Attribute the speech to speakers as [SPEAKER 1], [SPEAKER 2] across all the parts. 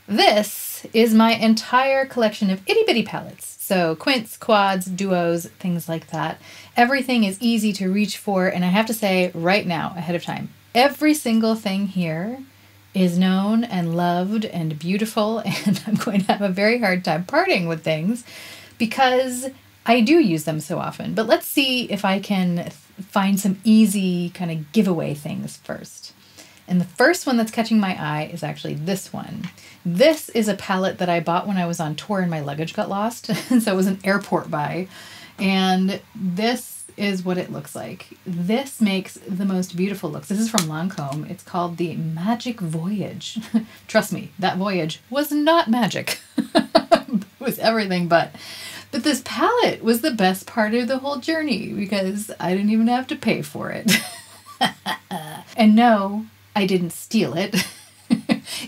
[SPEAKER 1] This is my entire collection of itty bitty palettes. So quints, quads, duos, things like that. Everything is easy to reach for, and I have to say right now, ahead of time, every single thing here is known and loved and beautiful, and I'm going to have a very hard time parting with things because I do use them so often. But let's see if I can find some easy kind of giveaway things first. And the first one that's catching my eye is actually this one. This is a palette that I bought when I was on tour and my luggage got lost. So it was an airport buy. And this is what it looks like. This makes the most beautiful looks. This is from Lancome. It's called the Magic Voyage. Trust me, that voyage was not magic. It was everything but. But this palette was the best part of the whole journey because I didn't even have to pay for it. And no, I didn't steal it.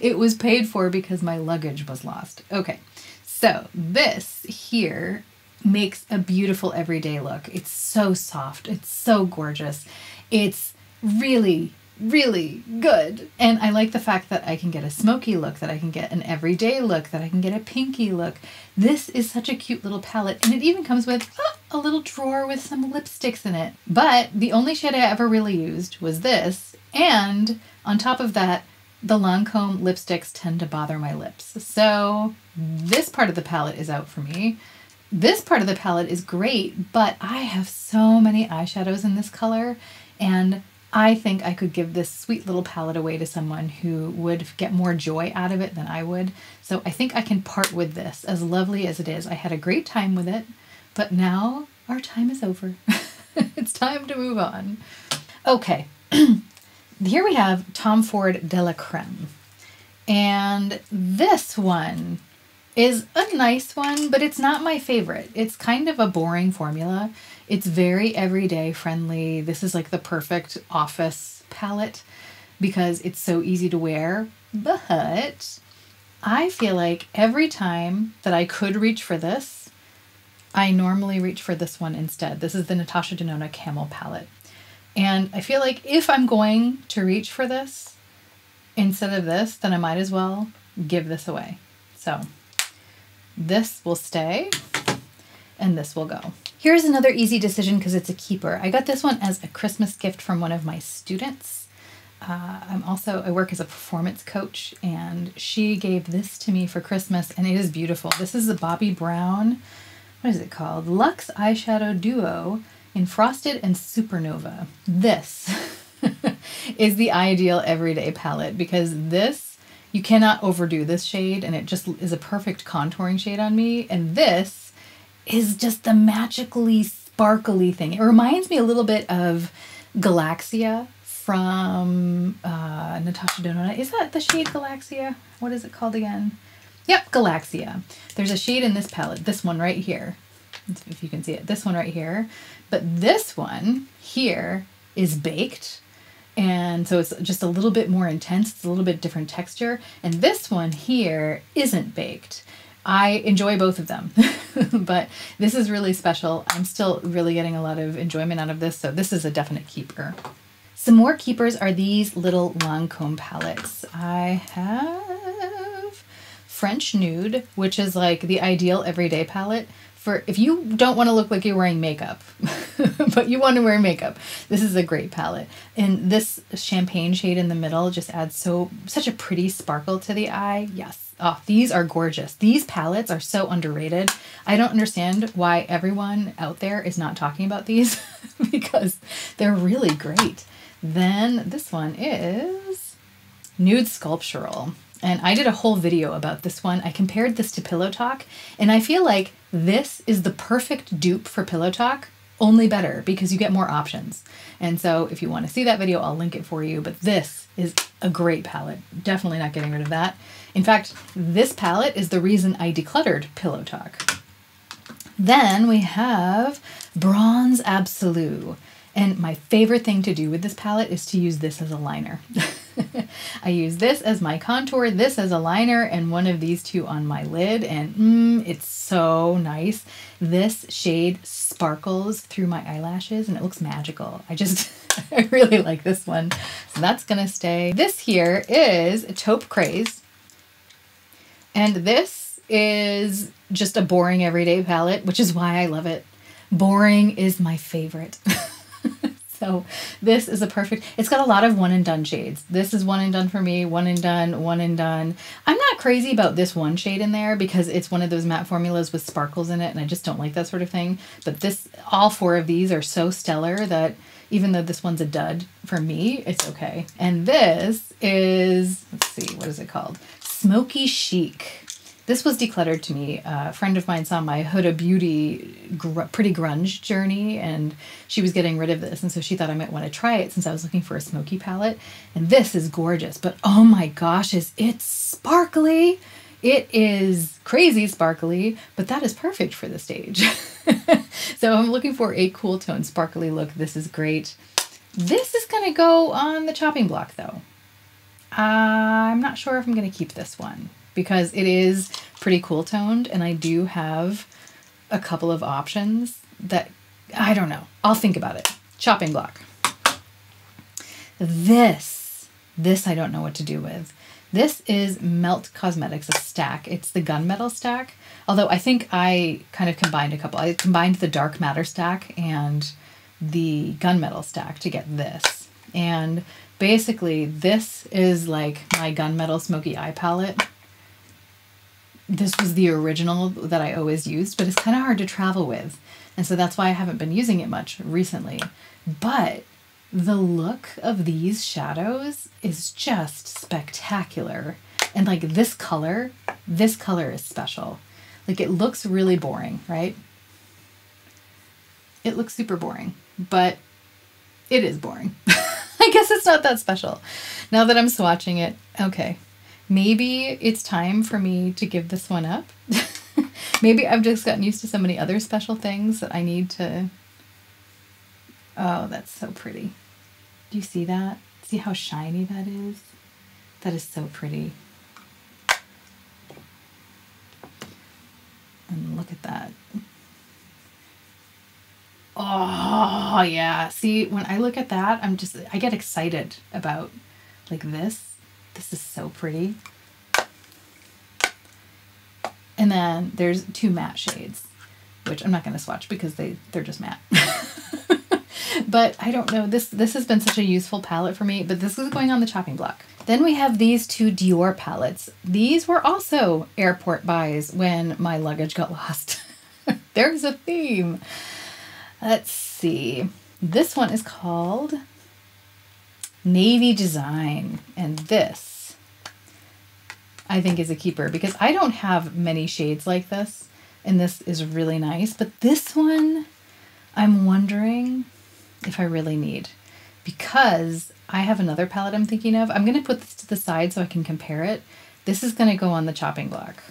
[SPEAKER 1] It was paid for because my luggage was lost. Okay, so this here makes a beautiful everyday look. It's so soft. It's so gorgeous. It's really, really good. And I like the fact that I can get a smoky look, that I can get an everyday look, that I can get a pinky look. This is such a cute little palette. And it even comes with a little drawer with some lipsticks in it. But the only shade I ever really used was this. And on top of that, the Lancome lipsticks tend to bother my lips. So this part of the palette is out for me. This part of the palette is great, but I have so many eyeshadows in this color, and I think I could give this sweet little palette away to someone who would get more joy out of it than I would. So I think I can part with this, as lovely as it is. I had a great time with it, but now our time is over. It's time to move on. Okay. Here we have Tom Ford De La Creme. And this one is a nice one, but it's not my favorite. It's kind of a boring formula. It's very everyday friendly. This is like the perfect office palette because it's so easy to wear. But I feel like every time that I could reach for this, I normally reach for this one instead. This is the Natasha Denona Camel palette. And I feel like if I'm going to reach for this instead of this, then I might as well give this away. So this will stay and this will go. Here's another easy decision because it's a keeper. I got this one as a Christmas gift from one of my students. I work as a performance coach, and she gave this to me for Christmas, and it is beautiful. This is the Bobbi Brown, what is it called? Luxe Eyeshadow Duo in Frosted and Supernova. This is the ideal everyday palette because this, you cannot overdo this shade, and it just is a perfect contouring shade on me. And this is just the magically sparkly thing. It reminds me a little bit of Galaxia from Natasha Denona. Is that the shade Galaxia? What is it called again? Yep, Galaxia. There's a shade in this palette, this one right here. If you can see it, this one right here. But this one here is baked. And so it's just a little bit more intense. It's a little bit different texture. And this one here isn't baked. I enjoy both of them, but this is really special. I'm still really getting a lot of enjoyment out of this. So this is a definite keeper. Some more keepers are these little Lancome palettes. I have French Nude, which is like the ideal everyday palette for if you don't want to look like you're wearing makeup, but you want to wear makeup. This is a great palette. And this champagne shade in the middle just adds such a pretty sparkle to the eye. Yes. Oh, these are gorgeous. These palettes are so underrated. I don't understand why everyone out there is not talking about these because they're really great. Then this one is Nude Sculptural. And I did a whole video about this one. I compared this to Pillow Talk, and I feel like this is the perfect dupe for Pillow Talk, only better because you get more options. And so if you want to see that video, I'll link it for you. But this is a great palette. Definitely not getting rid of that. In fact, this palette is the reason I decluttered Pillow Talk. Then we have Bronze Absolute. And my favorite thing to do with this palette is to use this as a liner. I use this as my contour, this as a liner, and one of these two on my lid, and it's so nice. This shade sparkles through my eyelashes and it looks magical. I really like this one. So that's gonna stay. This here is Taupe Craze. And this is just a boring everyday palette, which is why I love it. Boring is my favorite. So this is a perfect, it's got a lot of one and done shades. This is one and done for me, one and done, one and done. I'm not crazy about this one shade in there because it's one of those matte formulas with sparkles in it and I just don't like that sort of thing. But this, all four of these are so stellar that even though this one's a dud, for me, it's okay. And this is, let's see, what is it called? Smoky Chic. This was decluttered to me. A friend of mine saw my Huda Beauty pretty grunge journey and she was getting rid of this. And so she thought I might want to try it since I was looking for a smoky palette. And this is gorgeous, but oh my gosh, is it sparkly. It is crazy sparkly, but that is perfect for the stage. So I'm looking for a cool tone, sparkly look. This is great. This is going to go on the chopping block though. I'm not sure if I'm going to keep this one, because it is pretty cool toned and I do have a couple of options that, I don't know. I'll think about it. Chopping block. This I don't know what to do with. This is Melt Cosmetics, a stack. It's the gunmetal stack. Although I think I kind of combined a couple. I combined the dark matter stack and the gunmetal stack to get this. And basically this is like my gunmetal smoky eye palette. This was the original that I always used, but it's kind of hard to travel with. And so that's why I haven't been using it much recently. But the look of these shadows is just spectacular. And like this color is special. Like it looks really boring, right? It looks super boring, but it is boring. I guess it's not that special. Now that I'm swatching it, okay. Maybe it's time for me to give this one up. Maybe I've just gotten used to so many other special things that I need to... Oh, that's so pretty. Do you see that? See how shiny that is? That is so pretty. And look at that. Oh, yeah. See, when I look at that, I get excited about like this. This is so pretty. And then there's two matte shades, which I'm not going to swatch because they're just matte. But I don't know, this has been such a useful palette for me, but this is going on the chopping block. Then we have these two Dior palettes. These were also airport buys when my luggage got lost. There's a theme. Let's see. This one is called Navy Design, and this I think is a keeper because I don't have many shades like this, and this is really nice. But this one, I'm wondering if I really need, because I have another palette I'm thinking of. I'm going to put this to the side so I can compare it. This is going to go on the chopping block.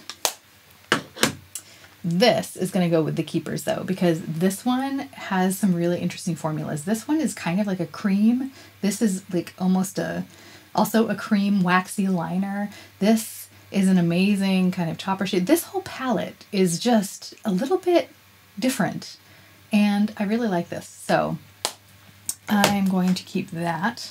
[SPEAKER 1] This is going to go with the keepers though, because this one has some really interesting formulas. This one is kind of like a cream. This is like almost also a cream waxy liner. This is an amazing kind of topper shade. This whole palette is just a little bit different and I really like this. So I'm going to keep that.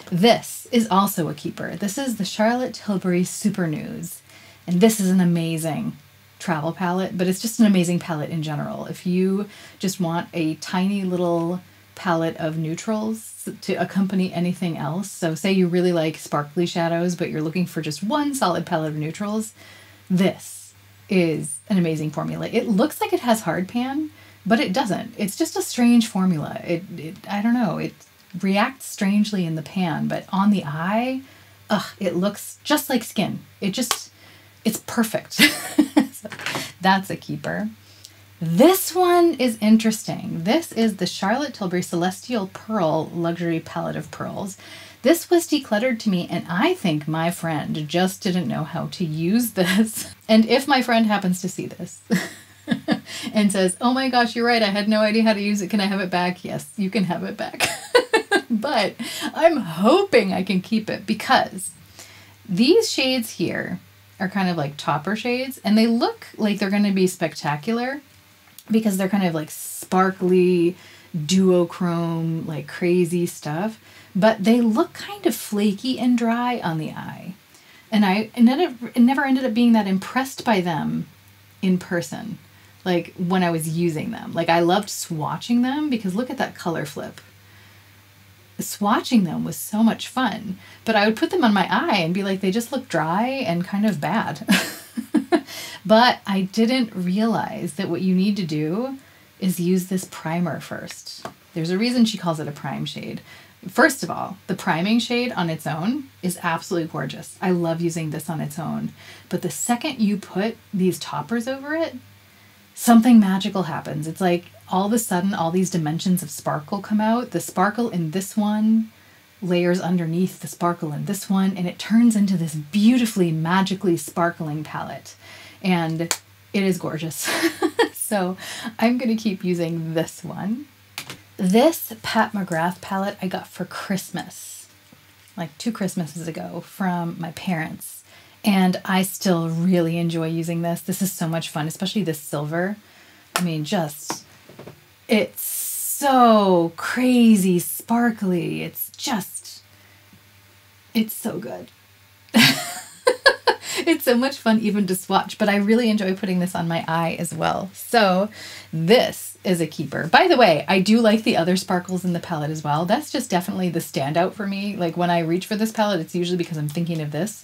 [SPEAKER 1] This is also a keeper. This is the Charlotte Tilbury Super Nudes, and this is an amazing travel palette, but it's just an amazing palette in general. If you just want a tiny little palette of neutrals to accompany anything else, so say you really like sparkly shadows, but you're looking for just one solid palette of neutrals, this is an amazing formula. It looks like it has hard pan, but it doesn't. It's just a strange formula. I don't know, it reacts strangely in the pan, but on the eye, it looks just like skin. It's perfect. So that's a keeper. This one is interesting. This is the Charlotte Tilbury Celestial Pearl Luxury Palette of Pearls. This was decluttered to me, and I think my friend just didn't know how to use this. And if my friend happens to see this and says, oh my gosh, you're right, I had no idea how to use it, can I have it back? Yes, you can have it back. But I'm hoping I can keep it because these shades here are kind of like topper shades, and they look like they're going to be spectacular because they're kind of like sparkly, duochrome, like crazy stuff, but they look kind of flaky and dry on the eye. And I never ended up being that impressed by them in person, like when I was using them. Like I loved swatching them because look at that color flip. Swatching them was so much fun, but I would put them on my eye and be like, they just look dry and kind of bad. But I didn't realize that what you need to do is use this primer first. There's a reason she calls it a prime shade. First of all, the priming shade on its own is absolutely gorgeous. I love using this on its own. But the second you put these toppers over it, something magical happens. It's like all of a sudden, all these dimensions of sparkle come out. The sparkle in this one layers underneath the sparkle in this one, and it turns into this beautifully, magically sparkling palette. And it is gorgeous. So I'm going to keep using this one. This Pat McGrath palette I got for Christmas, like 2 Christmases ago from my parents. And I still really enjoy using this. This is so much fun, especially this silver. I mean, it's so crazy sparkly. It's so good. It's so much fun even to swatch, but I really enjoy putting this on my eye as well. So this is a keeper. By the way, I do like the other sparkles in the palette as well. That's just definitely the standout for me. Like when I reach for this palette, it's usually because I'm thinking of this.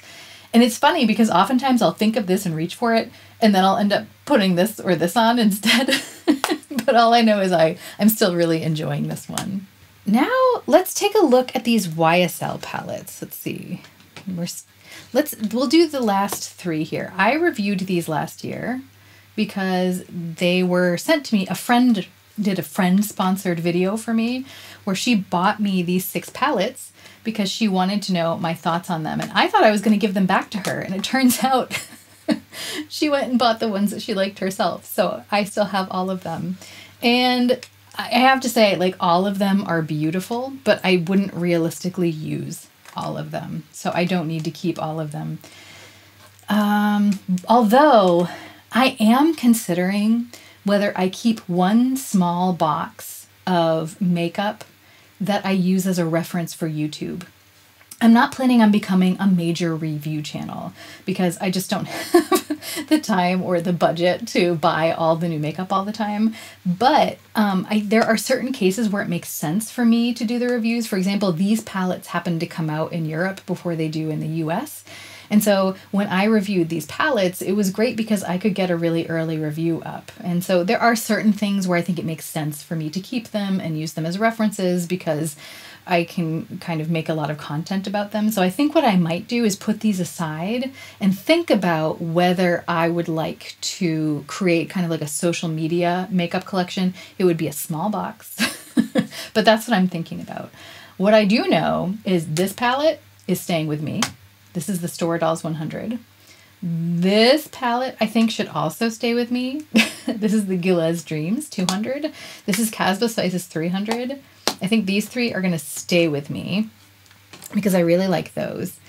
[SPEAKER 1] And it's funny because oftentimes I'll think of this and reach for it, and then I'll end up putting this or this on instead. But all I know is I'm still really enjoying this one. Now let's take a look at these YSL palettes. Let's see. We'll do the last 3 here. I reviewed these last year because they were sent to me. A friend did a friend-sponsored video for me where she bought me these 6 palettes because she wanted to know my thoughts on them. And I thought I was going to give them back to her. And it turns out she went and bought the ones that she liked herself. So I still have all of them. And I have to say, like, all of them are beautiful, but I wouldn't realistically use all of them. So I don't need to keep all of them. Although I am considering whether I keep one small box of makeup that I use as a reference for YouTube. I'm not planning on becoming a major review channel because I just don't have the time or the budget to buy all the new makeup all the time. But there are certain cases where it makes sense for me to do the reviews. For example, these palettes happen to come out in Europe before they do in the US. And so when I reviewed these palettes, it was great because I could get a really early review up. And so there are certain things where I think it makes sense for me to keep them and use them as references because I can kind of make a lot of content about them. So I think what I might do is put these aside and think about whether I would like to create kind of like a social media makeup collection. It would be a small box, but that's what I'm thinking about. What I do know is this palette is staying with me. This is the Store Dolls 100. This palette I think should also stay with me. This is the Gilles Dreams 200. This is Casba Sizes 300. I think these 3 are going to stay with me because I really like those.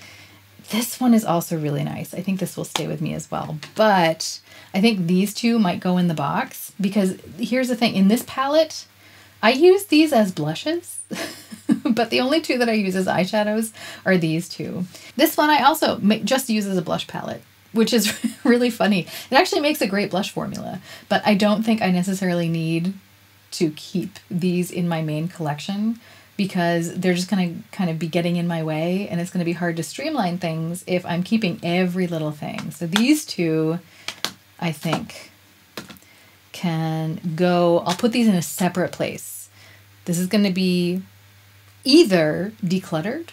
[SPEAKER 1] This one is also really nice. I think this will stay with me as well. But I think these 2 might go in the box because here's the thing. In this palette, I use these as blushes. But the only 2 that I use as eyeshadows are these 2. This one I also just use as a blush palette, which is really funny. It actually makes a great blush formula, but I don't think I necessarily need to keep these in my main collection because they're just going to kind of be getting in my way, and it's going to be hard to streamline things if I'm keeping every little thing. So these 2, I think, can go. I'll put these in a separate place. This is going to be either decluttered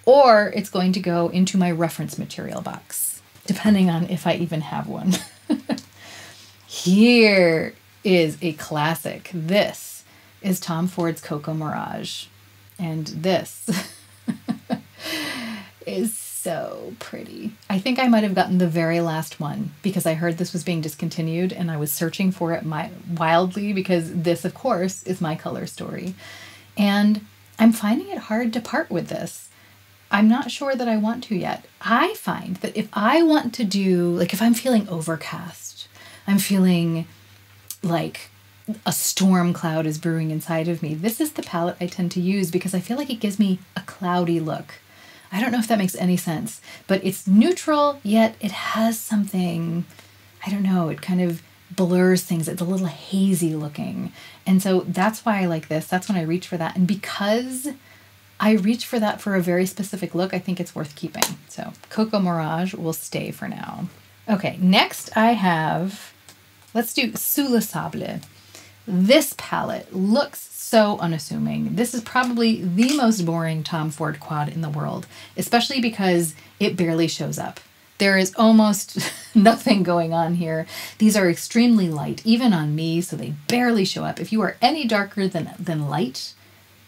[SPEAKER 1] or it's going to go into my reference material box, depending on if I even have one. Here is a classic. This is Tom Ford's Coco Mirage. And this is so pretty. I think I might have gotten the very last one because I heard this was being discontinued and I was searching for it wildly because this, of course, is my color story. And I'm finding it hard to part with this. I'm not sure that I want to yet. I find that if I want to do, like if I'm feeling overcast, I'm feeling like a storm cloud is brewing inside of me, this is the palette I tend to use because I feel like it gives me a cloudy look. I don't know if that makes any sense, but it's neutral, yet it has something, I don't know, it kind of blurs things. It's a little hazy looking. And so that's why I like this. That's when I reach for that. And because I reach for that for a very specific look, I think it's worth keeping. So Coco Mirage will stay for now. Okay, next I have, let's do Sous le Sable. This palette looks so unassuming. This is probably the most boring Tom Ford quad in the world, especially because it barely shows up. There is almost nothing going on here. These are extremely light, even on me, so they barely show up. If you are any darker than light,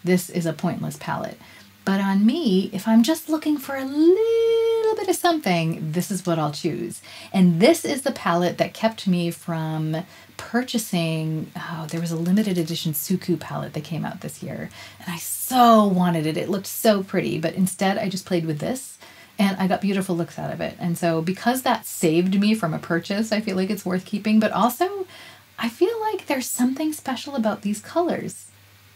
[SPEAKER 1] this is a pointless palette. But on me, if I'm just looking for a little bit of something, this is what I'll choose. And this is the palette that kept me from purchasing, there was a limited edition Suku palette that came out this year. And I so wanted it. It looked so pretty, but instead I just played with this. And I got beautiful looks out of it. And so because that saved me from a purchase, I feel like it's worth keeping. But also, I feel like there's something special about these colors.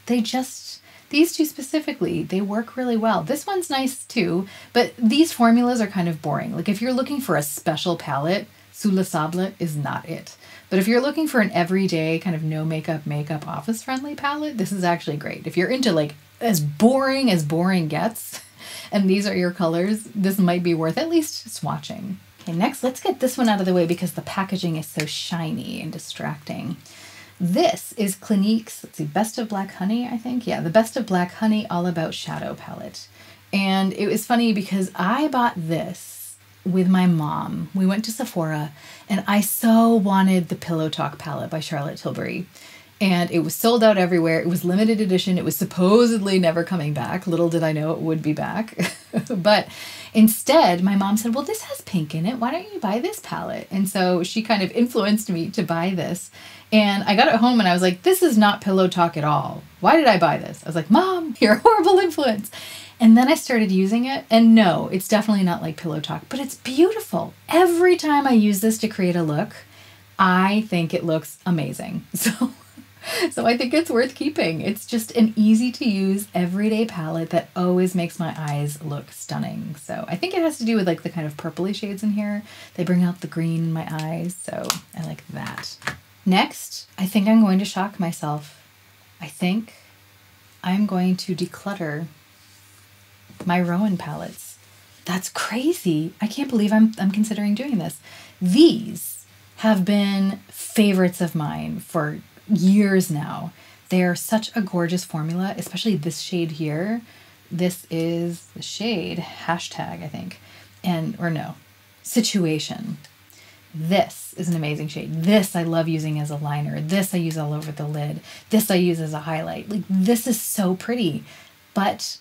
[SPEAKER 1] These two specifically, they work really well. This one's nice too, but these formulas are kind of boring. Like if you're looking for a special palette, Sous le Sable is not it. But if you're looking for an everyday kind of no makeup, office friendly palette, this is actually great. If you're into like as boring gets, and these are your colors, this might be worth at least swatching. Okay, next, let's get this one out of the way because the packaging is so shiny and distracting. This is Clinique's, let's see, Best of Black Honey, I think. Yeah, the Best of Black Honey All About Shadow palette. And it was funny because I bought this with my mom. We went to Sephora and I so wanted the Pillow Talk palette by Charlotte Tilbury. And it was sold out everywhere. It was limited edition. It was supposedly never coming back. Little did I know it would be back. But instead, my mom said, well, this has pink in it. Why don't you buy this palette? And so she kind of influenced me to buy this. And I got it home and I was like, this is not Pillow Talk at all. Why did I buy this? I was like, Mom, you're a horrible influence. And then I started using it. And no, it's definitely not like Pillow Talk, but it's beautiful. Every time I use this to create a look, I think it looks amazing. So I think it's worth keeping. It's just an easy to use everyday palette that always makes my eyes look stunning. So I think it has to do with like the kind of purpley shades in here. They bring out the green in my eyes. So I like that. Next, I think I'm going to shock myself. I think I'm going to declutter my Rowan palettes. That's crazy. I can't believe I'm considering doing this. These have been favorites of mine for years now. They are such a gorgeous formula, especially this shade here. This is the shade hashtag, I think, Situation. This is an amazing shade. This I love using as a liner. This I use all over the lid. This I use as a highlight. Like this is so pretty, but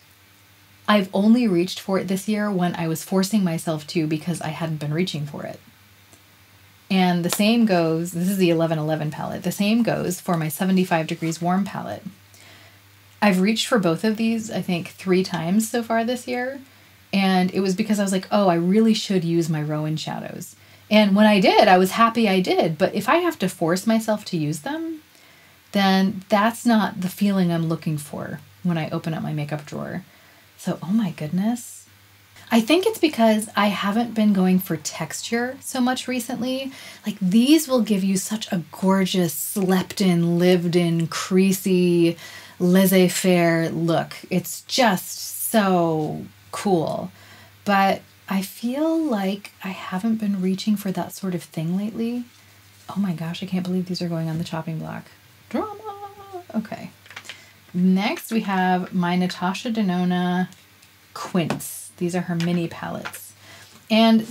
[SPEAKER 1] I've only reached for it this year when I was forcing myself to because I hadn't been reaching for it. And the same goes, this is the 1111 palette, the same goes for my 75 Degrees Warm palette. I've reached for both of these, I think, 3 times so far this year. And it was because I was like, oh, I really should use my Rowan shadows. And when I did, I was happy I did. But if I have to force myself to use them, then that's not the feeling I'm looking for when I open up my makeup drawer. So, oh my goodness. I think it's because I haven't been going for texture so much recently. Like these will give you such a gorgeous, slept in, lived in, creasy, laissez-faire look. It's just so cool. But I feel like I haven't been reaching for that sort of thing lately. Oh my gosh, I can't believe these are going on the chopping block. Drama! Okay. Next we have my Natasha Denona Quints. These are her mini palettes. And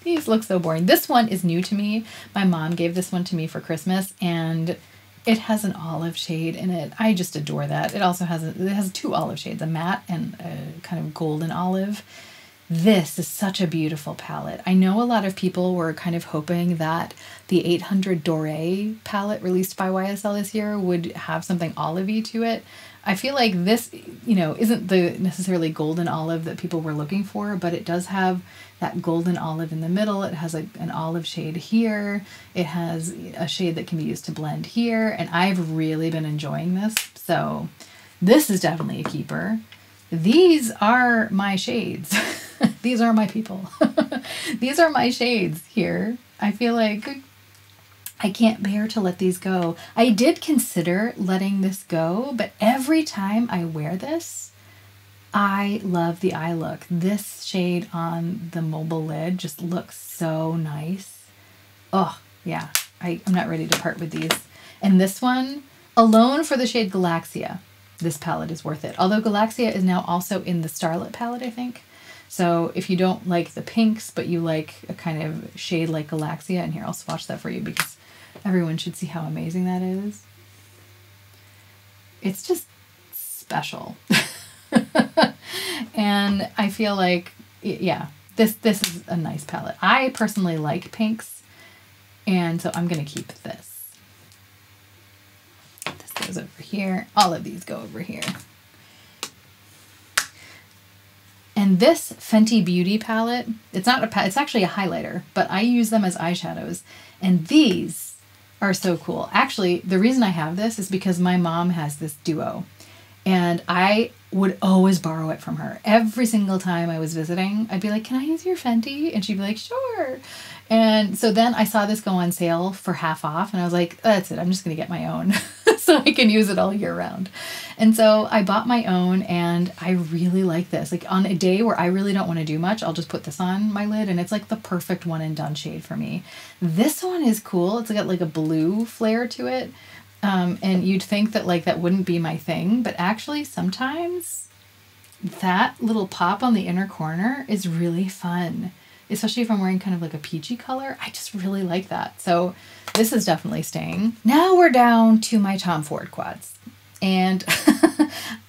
[SPEAKER 1] these look so boring. This one is new to me. My mom gave this one to me for Christmas and it has an olive shade in it. I just adore that. It also has 2 olive shades, a matte and a kind of golden olive. This is such a beautiful palette. I know a lot of people were kind of hoping that the 800 Doré palette released by YSL this year would have something olivey to it. I feel like this, isn't the necessarily golden olive that people were looking for, but it does have that golden olive in the middle. It has an olive shade here. It has a shade that can be used to blend here. And I've really been enjoying this. So this is definitely a keeper. these are my shades. These are my people. These are my shades here. I feel like I can't bear to let these go. I did consider letting this go, but every time I wear this, I love the eye look. This shade on the mobile lid just looks so nice. Oh, yeah. I'm not ready to part with these. And this one, alone for the shade Galaxia, this palette is worth it. Although Galaxia is now also in the Starlit palette, I think. So if you don't like the pinks, but you like a kind of shade like Galaxia, and here, I'll swatch that for you because everyone should see how amazing that is. It's just special. And I feel like, yeah, this is a nice palette. I personally like pinks, and so I'm going to keep this. This goes over here. All of these go over here. And this Fenty Beauty palette, it's not a palette, it's actually a highlighter, but I use them as eyeshadows. And these are so cool. Actually, the reason I have this is because my mom has this duo, and I would always borrow it from her. Every single time I was visiting, I'd be like, can I use your Fenty? And she'd be like, sure. And so then I saw this go on sale for half off, and I was like, that's it, I'm just gonna get my own so I can use it all year round. And so I bought my own, and I really like this. Like on a day where I really don't want to do much, I'll just put this on my lid, and it's like the perfect one and done shade for me. This one is cool. It's got like a blue flare to it. And you'd think that like that wouldn't be my thing, but actually sometimes that little pop on the inner corner is really fun, especially if I'm wearing kind of like a peachy color. I just really like that. So this is definitely staying. Now we're down to my Tom Ford quads. And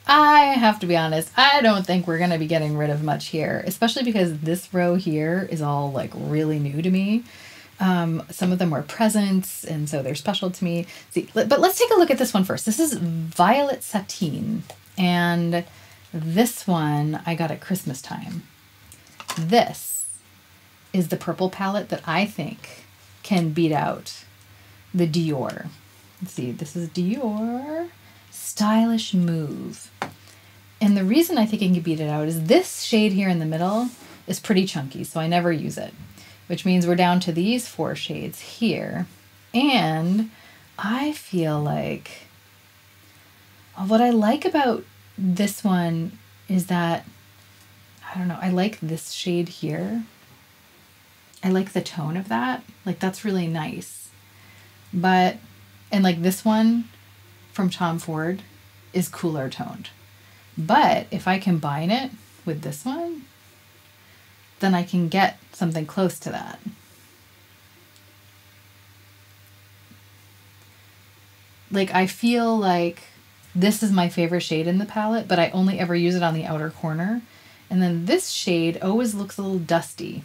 [SPEAKER 1] I have to be honest, I don't think we're going to be getting rid of much here, especially because this row here is all like really new to me. Some of them were presents, and so they're special to me. See, but let's take a look at this one first. This is Violet Sateen, and this one I got at Christmas time. This is the purple palette that I think can beat out the Dior. Let's see, this is Dior Stylish Move. And the reason I think it can beat it out is this shade here in the middle is pretty chunky, so I never use it, which means we're down to these 4 shades here. And I feel like what I like about this one is that, I don't know, I like this shade here. I like the tone of that. Like that's really nice. But, and like this one from Tom Ford is cooler toned. But if I combine it with this one, then I can get something close to that. Like I feel like this is my favorite shade in the palette, but I only ever use it on the outer corner. And then this shade always looks a little dusty.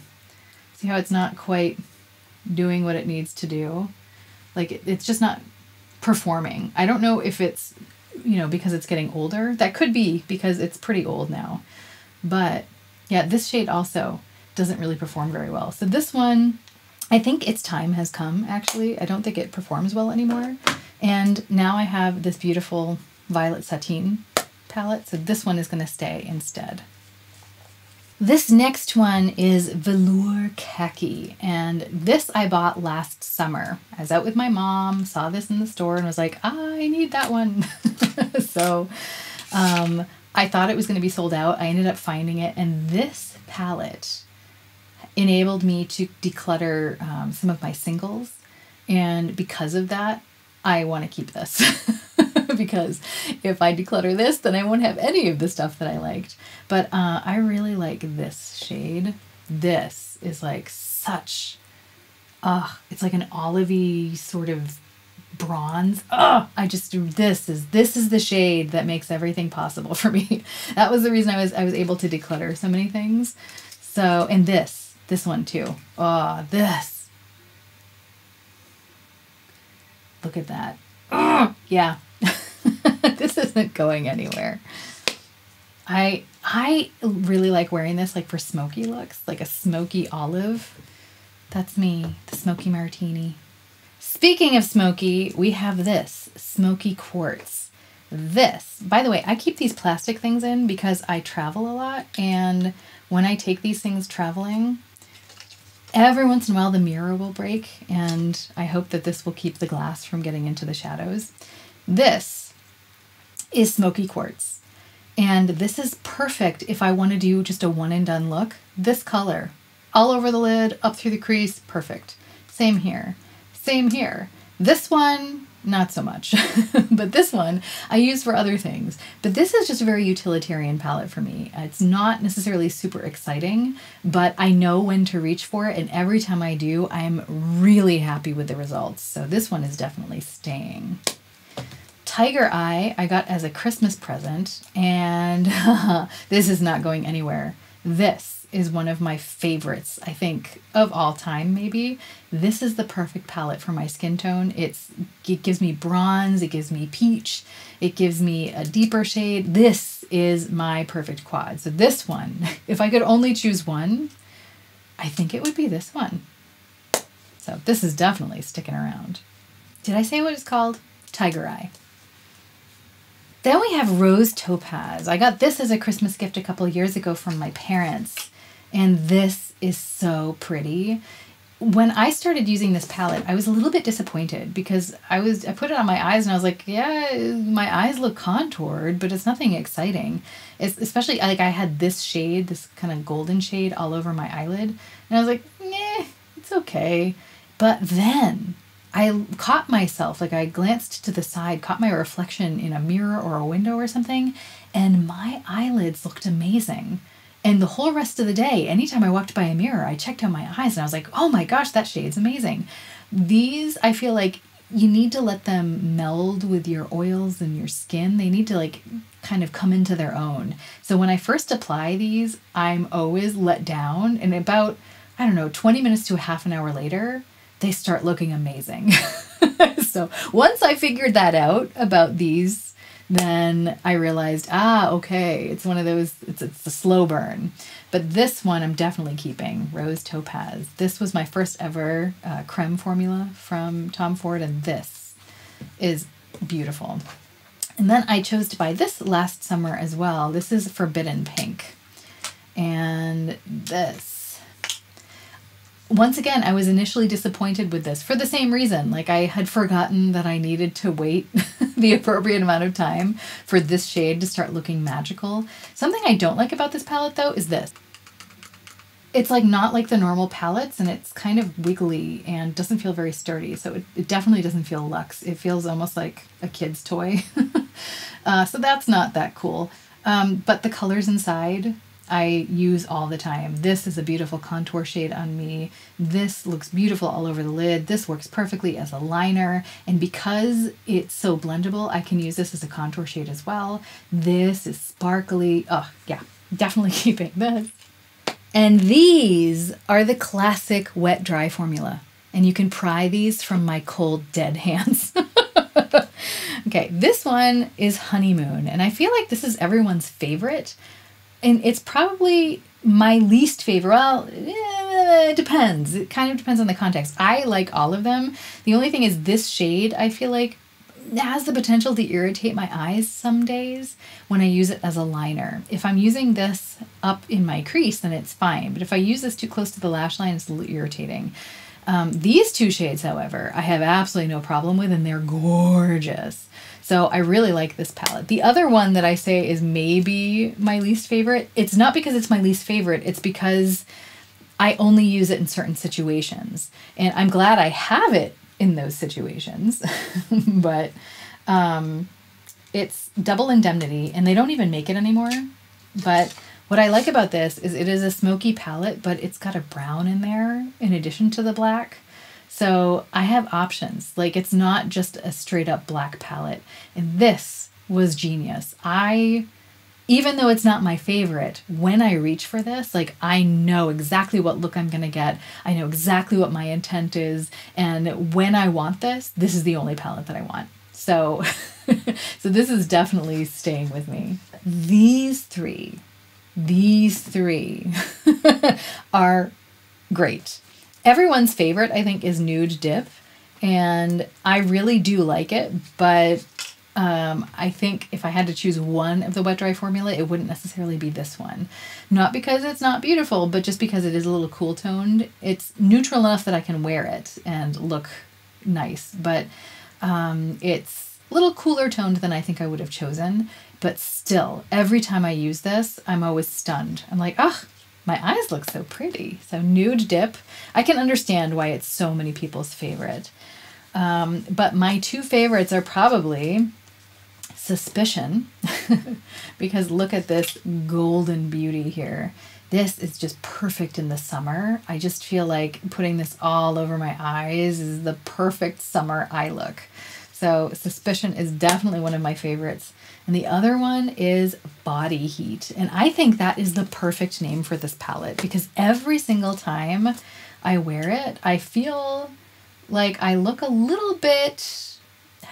[SPEAKER 1] See how it's not quite doing what it needs to do? Like it's just not performing. I don't know if it's, you know, because it's getting older. That could be because it's pretty old now. But yeah, this shade also doesn't really perform very well. So this one, I think its time has come, actually. I don't think it performs well anymore. And now I have this beautiful Violet Sateen palette. So this one is going to stay instead. This next one is Velour Khaki, and this I bought last summer. I was out with my mom, saw this in the store, and was like, I need that one. So I thought it was going to be sold out. I ended up finding it, and this palette enabled me to declutter some of my singles, and because of that, I want to keep this. Because if I declutter this, then I won't have any of the stuff that I liked. But I really like this shade. This is like such, it's like an olivey sort of bronze. This is the shade that makes everything possible for me. That was the reason I was able to declutter so many things. So, and this one too. This. Look at that. Yeah. This isn't going anywhere. I really like wearing this like for smoky looks, like a smoky olive. That's me, the smoky martini. Speaking of smoky, we have this smoky quartz. This, by the way, I keep these plastic things in because I travel a lot, and when I take these things traveling, every once in a while the mirror will break, and I hope that this will keep the glass from getting into the shadows. This is smoky quartz, and this is perfect if I want to do just a one and done look. This color, all over the lid, up through the crease, perfect. Same here, same here. This one, not so much, but this one I use for other things. But this is just a very utilitarian palette for me. It's not necessarily super exciting, but I know when to reach for it, and every time I do, I'm really happy with the results. So this one is definitely staying. Tiger Eye I got as a Christmas present, and this is not going anywhere. This is one of my favorites, I think, of all time, maybe. This is the perfect palette for my skin tone. It gives me bronze, it gives me peach, it gives me a deeper shade. This is my perfect quad. So this one, if I could only choose one, I think it would be this one. So this is definitely sticking around. Did I say what it's called? Tiger Eye. Then we have Rose Topaz. I got this as a Christmas gift a couple of years ago from my parents, and this is so pretty. When I started using this palette, I was a little bit disappointed because I put it on my eyes and I was like, yeah, my eyes look contoured, but it's nothing exciting. It's especially like I had this shade, this kind of golden shade all over my eyelid, and I was like, yeah, it's okay. But then I caught myself, like I glanced to the side, caught my reflection in a mirror or a window or something, and my eyelids looked amazing. And the whole rest of the day, anytime I walked by a mirror, I checked out my eyes and I was like, oh my gosh, that shade's amazing. These, I feel like you need to let them meld with your oils and your skin. They need to like kind of come into their own. So when I first apply these, I'm always let down, and about, I don't know, 20 minutes to a half an hour later, they start looking amazing. So once I figured that out about these, then I realized, okay, it's one of those, it's a slow burn. But this one I'm definitely keeping, Rose Topaz. This was my first ever creme formula from Tom Ford, and this is beautiful. And then I chose to buy this last summer as well. This is Forbidden Pink. And this, once again, I was initially disappointed with this for the same reason. Like I had forgotten that I needed to wait the appropriate amount of time for this shade to start looking magical. Something I don't like about this palette though is this. It's like not like the normal palettes, and it's kind of wiggly and doesn't feel very sturdy. So it definitely doesn't feel luxe. It feels almost like a kid's toy. So that's not that cool. But the colors inside, I use all the time. This is a beautiful contour shade on me. This looks beautiful all over the lid. This works perfectly as a liner. And because it's so blendable, I can use this as a contour shade as well. This is sparkly. Oh, yeah, definitely keeping this. And these are the classic wet dry formula. And you can pry these from my cold, dead hands. Okay, this one is Honeymoon. And I feel like this is everyone's favorite. And it's probably my least favorite. Well, it depends. It kind of depends on the context. I like all of them. The only thing is this shade, I feel like, has the potential to irritate my eyes some days when I use it as a liner. If I'm using this up in my crease, then it's fine. But if I use this too close to the lash line, it's a little irritating. These two shades, however, I have absolutely no problem with, and they're gorgeous. So I really like this palette. The other one that I say is maybe my least favorite, it's not because it's my least favorite, it's because I only use it in certain situations. And I'm glad I have it in those situations. But it's Double Indemnity, and they don't even make it anymore. But what I like about this is it is a smoky palette, but it's got a brown in there in addition to the black. So I have options. Like, it's not just a straight up black palette. And this was genius. Even though it's not my favorite, when I reach for this, like, I know exactly what look I'm going to get. I know exactly what my intent is. And when I want this, this is the only palette that I want. So, so this is definitely staying with me. These three are great. Everyone's favorite, I think, is Nude Dip, and I really do like it, but I think if I had to choose one of the wet dry formula, it wouldn't necessarily be this one. Not because it's not beautiful, but just because it is a little cool toned. It's neutral enough that I can wear it and look nice, but it's a little cooler toned than I think I would have chosen. But still, every time I use this, I'm always stunned. I'm like, oh, my eyes look so pretty. So nude dip. I can understand why it's so many people's favorite. But my two favorites are probably Suspicion, because look at this golden beauty here. This is just perfect in the summer. I just feel like putting this all over my eyes is the perfect summer eye look. So Suspicion is definitely one of my favorites. And the other one is Body Heat. And I think that is the perfect name for this palette, because every single time I wear it, I feel like I look a little bit,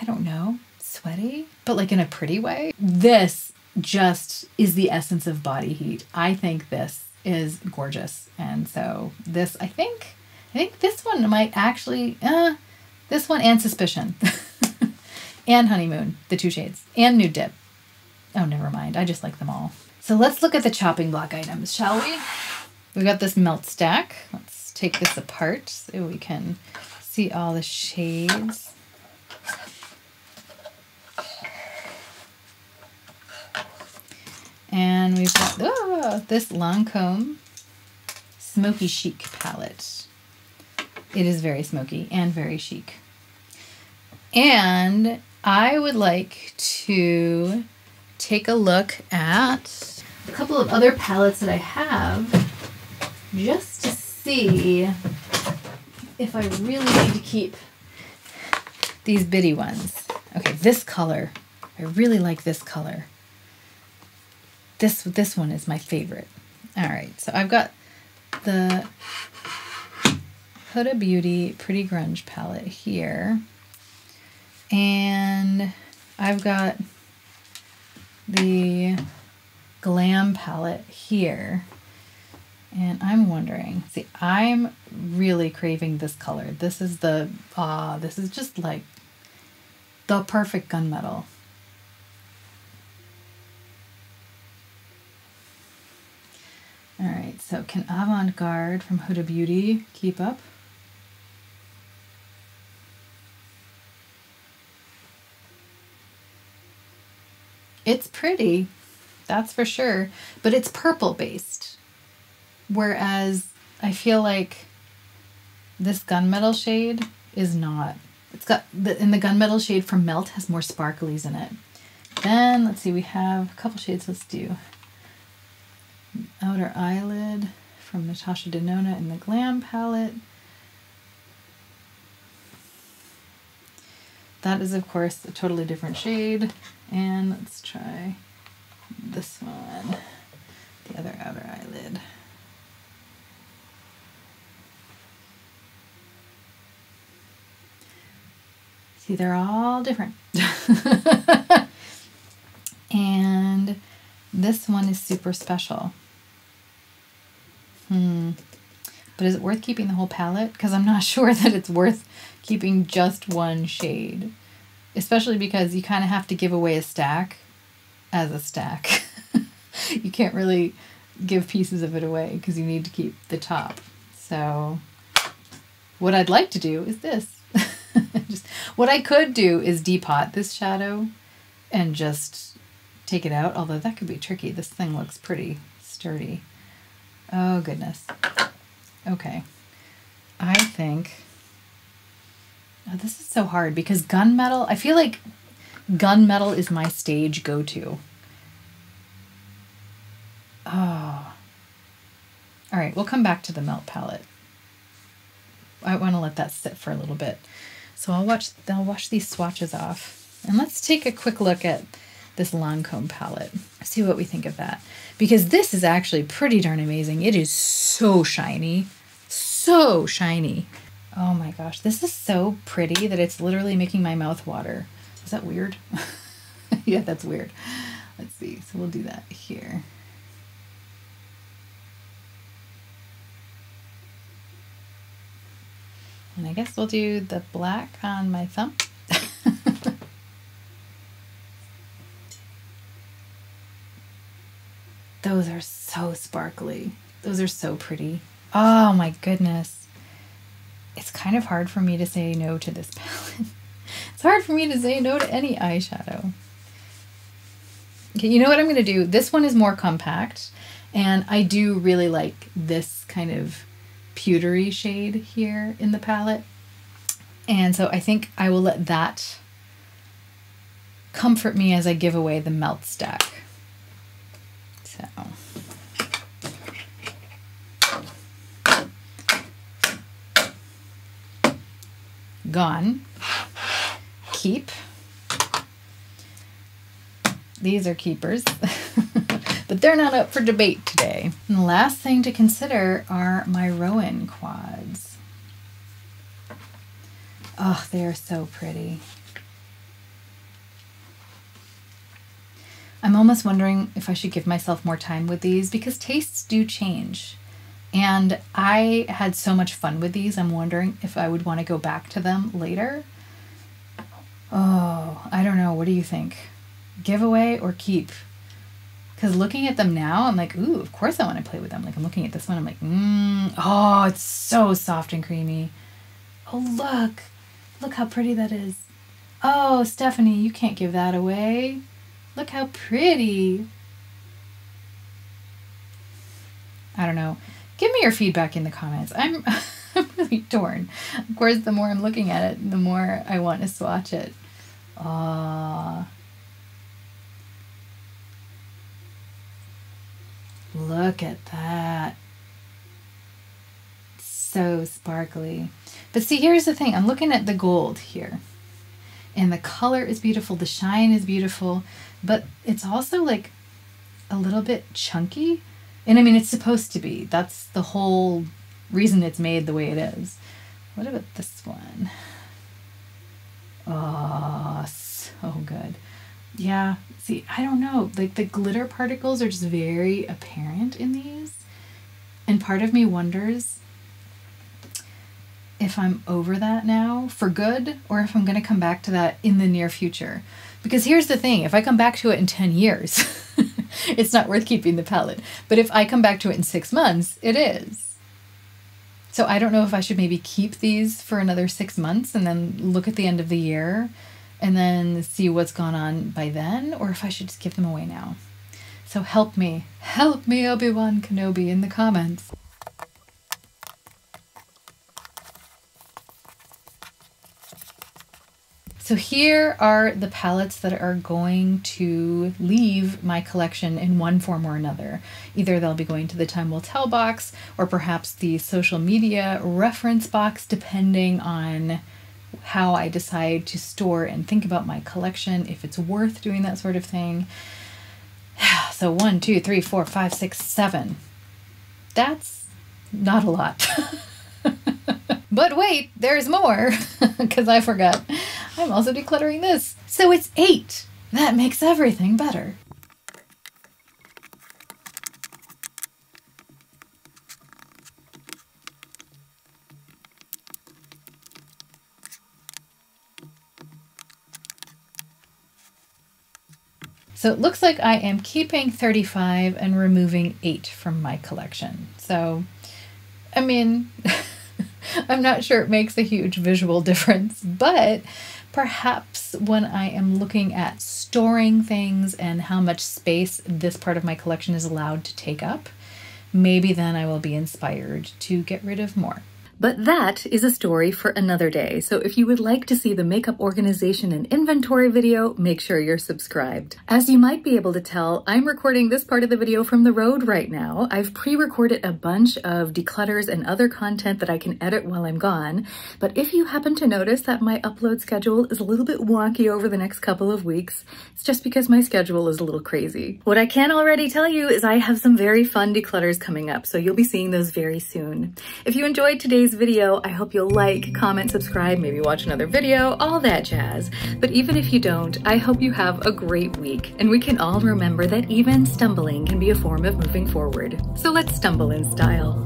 [SPEAKER 1] I don't know, sweaty, but like in a pretty way. This just is the essence of Body Heat. I think this is gorgeous. And so this, I think this one might actually, this one and Suspicion and Honeymoon, the two shades, and Nude Dip. Oh, never mind. I just like them all. So let's look at the chopping block items, shall we? We got this melt stack. Let's take this apart so we can see all the shades. And we've got this Lancome Smoky Chic palette. It is very smoky and very chic. And I would like to take a look at a couple of other palettes that I have just to see if I really need to keep these bitty ones. Okay, this color. I really like this color. This one is my favorite. All right, so I've got the Huda Beauty Pretty Grunge palette here. And I've got the Glam palette here. And I'm wondering, see, I'm really craving this color. This is this is just like the perfect gunmetal. All right, so can Avant Garde from Huda Beauty keep up? It's pretty, that's for sure, but it's purple based. Whereas I feel like this gunmetal shade is not. It's got, the gunmetal shade from Melt has more sparklies in it. Then, let's see, we have a couple shades. Let's do Outer Eyelid from Natasha Denona in the Glam palette. That is, of course, a totally different shade. And let's try this one, the other Outer Eyelid. See, they're all different. And this one is super special. But is it worth keeping the whole palette? Because I'm not sure that it's worth keeping just one shade. Especially because you kind of have to give away a stack as a stack. You can't really give pieces of it away because you need to keep the top. So what I'd like to do is this. What I could do is depot this shadow and just take it out, although that could be tricky. This thing looks pretty sturdy. Oh, goodness. Okay. I think... Oh, this is so hard because gunmetal... I feel like gunmetal is my stage go-to. Oh. All right, we'll come back to the Melt palette. I want to let that sit for a little bit. So I'll wash these swatches off. And let's take a quick look at this Lancome palette. See what we think of that. Because this is actually pretty darn amazing. It is so shiny. So shiny. Oh my gosh. This is so pretty that it's literally making my mouth water. Is that weird? Yeah, that's weird. Let's see. So we'll do that here. And I guess we'll do the black on my thumb. those are so sparkly. Those are so pretty. Oh my goodness. It's kind of hard for me to say no to this palette. It's hard for me to say no to any eyeshadow. Okay, you know what I'm going to do? This one is more compact, and I do really like this kind of pewtery shade here in the palette. And so I think I will let that comfort me as I give away the melt stack. So gone. Keep. These are keepers, but they're not up for debate today. And the last thing to consider are my Rowan quads. Oh, they are so pretty. I'm almost wondering if I should give myself more time with these because tastes do change. And I had so much fun with these, I'm wondering if I would want to go back to them later. Oh, I don't know. What do you think? Giveaway or keep? Because looking at them now, I'm like, ooh, of course I want to play with them. Like I'm looking at this one, I'm like, oh, it's so soft and creamy. Oh, look. Look how pretty that is. Oh, Stephanie, you can't give that away. Look how pretty. I don't know. Give me your feedback in the comments. I'm really torn. Of course, the more I'm looking at it, the more I want to swatch it. Aww. Look at that. So sparkly. But see, here's the thing. I'm looking at the gold here. And the color is beautiful. The shine is beautiful. But it's also like a little bit chunky. And I mean, it's supposed to be. That's the whole reason it's made the way it is. What about this one? Oh, so good. Yeah, see, I don't know. Like the glitter particles are just very apparent in these. And part of me wonders if I'm over that now for good or if I'm going to come back to that in the near future. Because here's the thing, if I come back to it in 10 years, it's not worth keeping the palette. But if I come back to it in 6 months, it is. So I don't know if I should maybe keep these for another 6 months and then look at the end of the year and then see what's gone on by then, or if I should just give them away now. So help me, Obi-Wan Kenobi, in the comments. So here are the palettes that are going to leave my collection in one form or another. Either they'll be going to the Time Will Tell box or perhaps the social media reference box, depending on how I decide to store and think about my collection, if it's worth doing that sort of thing. So 1, 2, 3, 4, 5, 6, 7. That's not a lot. But wait, there's more, because I forgot. I'm also decluttering this. So it's 8. That makes everything better. So it looks like I am keeping 35 and removing 8 from my collection. So, I mean, I'm not sure it makes a huge visual difference, but perhaps when I am looking at storing things and how much space this part of my collection is allowed to take up, maybe then I will be inspired to get rid of more. But that is a story for another day. So if you would like to see the makeup organization and inventory video, make sure you're subscribed. As you might be able to tell, I'm recording this part of the video from the road right now. I've pre-recorded a bunch of declutters and other content that I can edit while I'm gone. But if you happen to notice that my upload schedule is a little bit wonky over the next couple of weeks, it's just because my schedule is a little crazy. What I can already tell you is I have some very fun declutters coming up, so you'll be seeing those very soon. If you enjoyed today's video, I hope you'll like, comment, subscribe, maybe watch another video, all that jazz. But even if you don't, I hope you have a great week, and we can all remember that even stumbling can be a form of moving forward. So let's stumble in style.